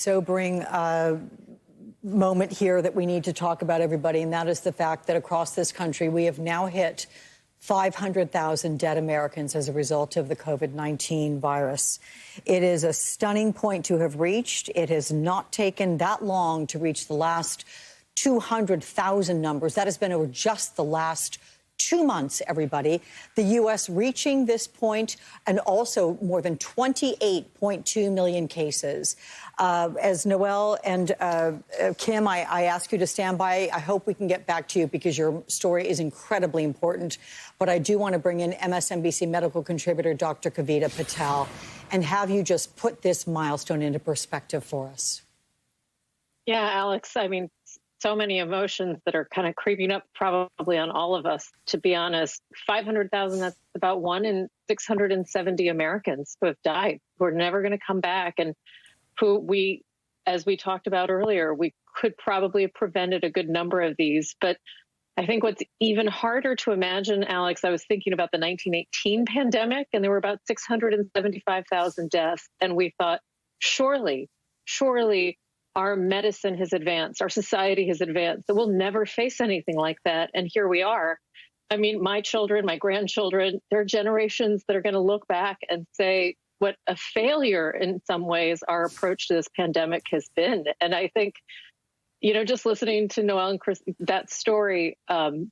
sobering moment here that we need to talk about, everybody, and that is the fact that across this country we have now hit 500,000 dead Americans as a result of the COVID-19 virus. It is a stunning point to have reached. It has not taken that long to reach the last 200,000 numbers. That has been over just the last 2 months, everybody. The U.S. reaching this point, and also more than 28.2 million cases. As Noel and Kim, I ask you to stand by. I hope we can get back to you because your story is incredibly important. But I do want to bring in Msnbc medical contributor Dr. Kavita Patel and have you just put this milestone into perspective for us. Yeah, Alex, I mean, so many emotions that are kind of creeping up probably on all of us, to be honest. 500,000, that's about 1 in 670 Americans who have died, who are never going to come back, and who we, as we talked about earlier, we could probably have prevented a good number of these. But I think what's even harder to imagine, Alex, I was thinking about the 1918 pandemic, and there were about 675,000 deaths. And we thought, surely our medicine has advanced, our society has advanced, that we'll never face anything like that. And here we are. I mean, my children, my grandchildren, there are generations that are going to look back and say what a failure in some ways our approach to this pandemic has been. And I think, you know, just listening to Noel and Chris, that story, that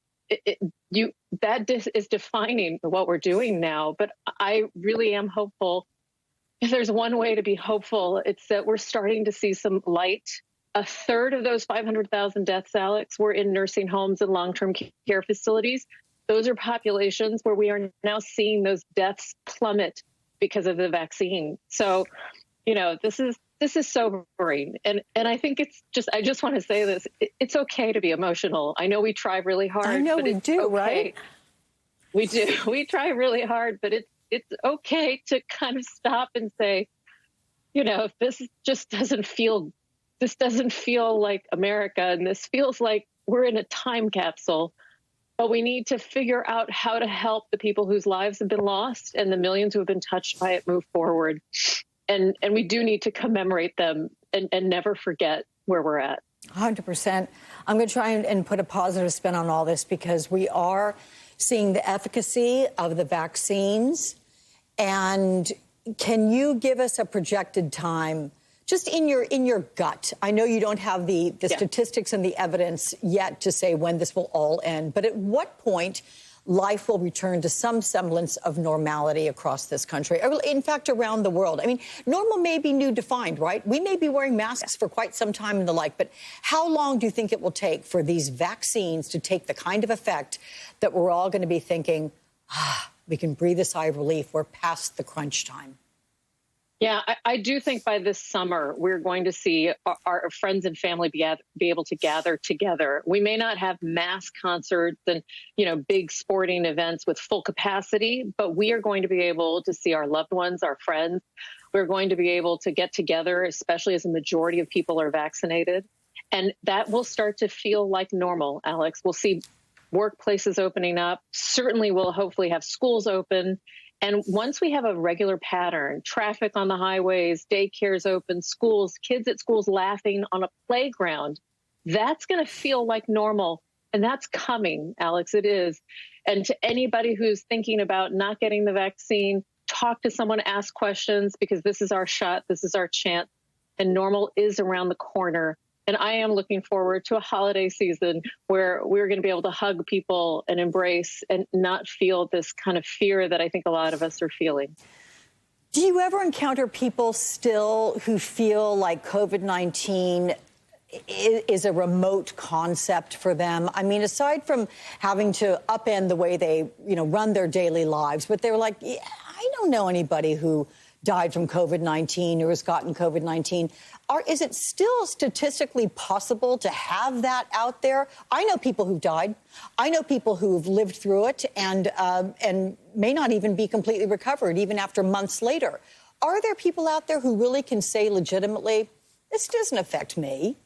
is defining what we're doing now. But I really am hopeful. If there's one way to be hopeful, it's that we're starting to see some light. A third of those 500,000 deaths, Alex, were in nursing homes and long-term care facilities. Those are populations where we are now seeing those deaths plummet because of the vaccine. So, you know, this is sobering. And I think I just want to say this. It's okay to be emotional. I know we try really hard. I know but we do, okay. Right? We do. We try really hard, but it's okay to kind of stop and say, you know, if this doesn't feel like America, and this feels like we're in a time capsule, but we need to figure out how to help the people whose lives have been lost and the millions who have been touched by it move forward. And we do need to commemorate them and never forget where we're at. 100%. I'm going to try and put a positive spin on all this because we are seeing the efficacy of the vaccines. And can you give us a projected time, just in your gut? I know you don't have the statistics and the evidence yet to say when this will all end, but at what point life will return to some semblance of normality across this country, or in fact, around the world? I mean, normal may be new defined, right? We may be wearing masks for quite some time and the like, but how long do you think it will take for these vaccines to take the kind of effect that we're all going to be thinking, we can breathe a sigh of relief, we're past the crunch time? Yeah, I do think by this summer, we're going to see our friends and family be able to gather together. We may not have mass concerts and, you know, big sporting events with full capacity, but we are going to be able to see our loved ones, our friends. We're going to be able to get together, especially as a majority of people are vaccinated. And that will start to feel like normal, Alex. We'll see workplaces opening up. Certainly we'll hopefully have schools open. And once we have a regular pattern, traffic on the highways, daycares open, schools, kids at schools laughing on a playground, that's going to feel like normal. And that's coming, Alex, it is. And to anybody who's thinking about not getting the vaccine, talk to someone, ask questions, because this is our shot, this is our chance, and normal is around the corner. And I am looking forward to a holiday season where we're going to be able to hug people and embrace and not feel this kind of fear that I think a lot of us are feeling. Do you ever encounter people still who feel like COVID-19 is a remote concept for them? I mean, aside from having to upend the way they, you know, run their daily lives, but they're like, yeah, I don't know anybody who died from COVID-19 or has gotten COVID-19. Is it still statistically possible to have that out there? I know people who've died. I know people who've lived through it and may not even be completely recovered, even after months later. Are there people out there who really can say legitimately, this doesn't affect me?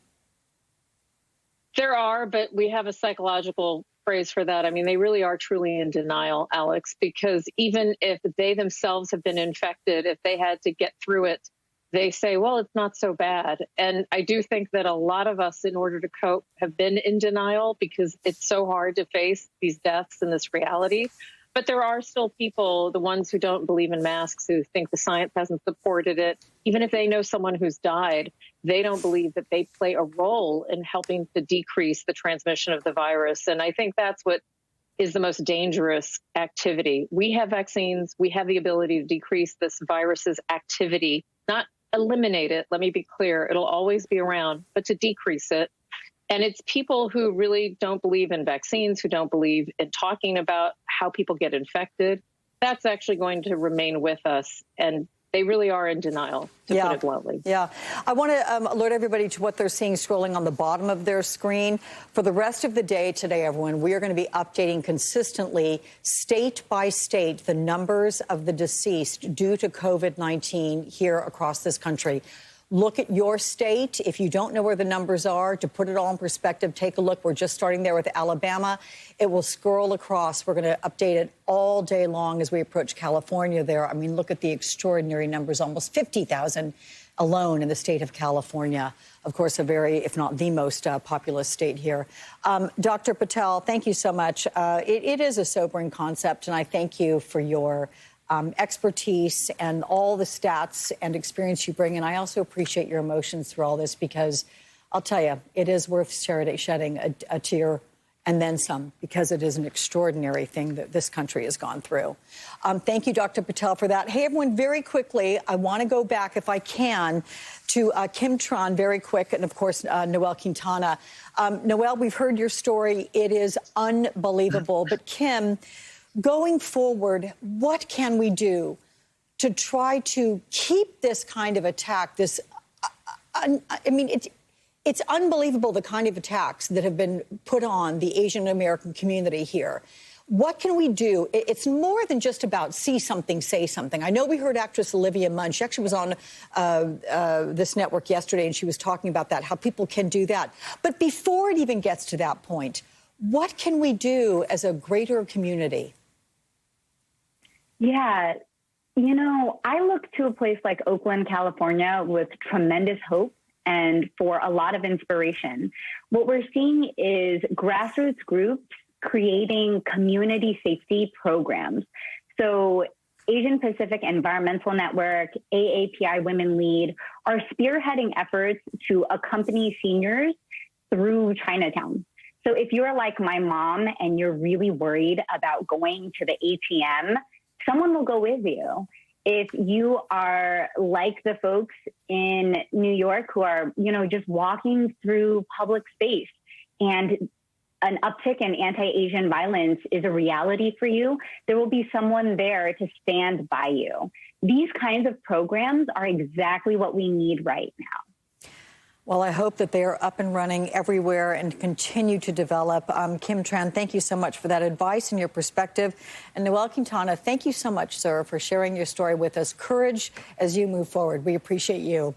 There are, but we have a psychological phrase for that. I mean, they really are truly in denial, Alex, because even if they themselves have been infected, if they had to get through it, they say, well, it's not so bad. And I do think that a lot of us, in order to cope, have been in denial because it's so hard to face these deaths and this reality. But there are still people, the ones who don't believe in masks, who think the science hasn't supported it. Even if they know someone who's died, they don't believe that they play a role in helping to decrease the transmission of the virus. And I think that's what is the most dangerous activity. We have vaccines. We have the ability to decrease this virus's activity, not eliminate it. Let me be clear. It'll always be around, but to decrease it. And it's people who really don't believe in vaccines, who don't believe in talking about how people get infected. That's actually going to remain with us. And they really are in denial, to put it bluntly. Yeah. I want to alert everybody to what they're seeing scrolling on the bottom of their screen. For the rest of the day today, everyone, we are going to be updating consistently, state by state, the numbers of the deceased due to COVID-19 here across this country. Look at your state. If you don't know where the numbers are, to put it all in perspective, take a look. We're just starting there with Alabama. It will scroll across. We're going to update it all day long as we approach California there. I mean, look at the extraordinary numbers, almost 50,000 alone in the state of California. Of course, a very, if not the most populous state here. Dr. Patel, thank you so much. It is a sobering concept, and I thank you for your expertise and all the stats and experience you bring. And I also appreciate your emotions through all this, because I'll tell you, it is worth shedding a tear and then some, because it is an extraordinary thing that this country has gone through. Thank you, Dr. Patel, for that. Hey, everyone, very quickly, I want to go back, if I can, to Kim Tran very quick, and, of course, Noel Quintana. Noel, we've heard your story. It is unbelievable. But, Kim, going forward, what can we do to try to keep this kind of attack, this, I mean, it's unbelievable the kind of attacks that have been put on the Asian American community here. What can we do? It's more than just about see something, say something. I know we heard actress Olivia Munn. She actually was on this network yesterday, and she was talking about that, how people can do that. But before it even gets to that point, what can we do as a greater community? Yeah, you know, I look to a place like Oakland, California, with tremendous hope and for a lot of inspiration. What we're seeing is grassroots groups creating community safety programs. So Asian Pacific Environmental Network, AAPI Women Lead are spearheading efforts to accompany seniors through Chinatown. So if you're like my mom and you're really worried about going to the ATM, someone will go with you. If you are like the folks in New York who are, you know, just walking through public space and an uptick in anti-Asian violence is a reality for you, there will be someone there to stand by you. These kinds of programs are exactly what we need right now. Well, I hope that they are up and running everywhere and continue to develop. Kim Tran, thank you so much for that advice and your perspective. And Noel Quintana, thank you so much, sir, for sharing your story with us. Courage as you move forward. We appreciate you.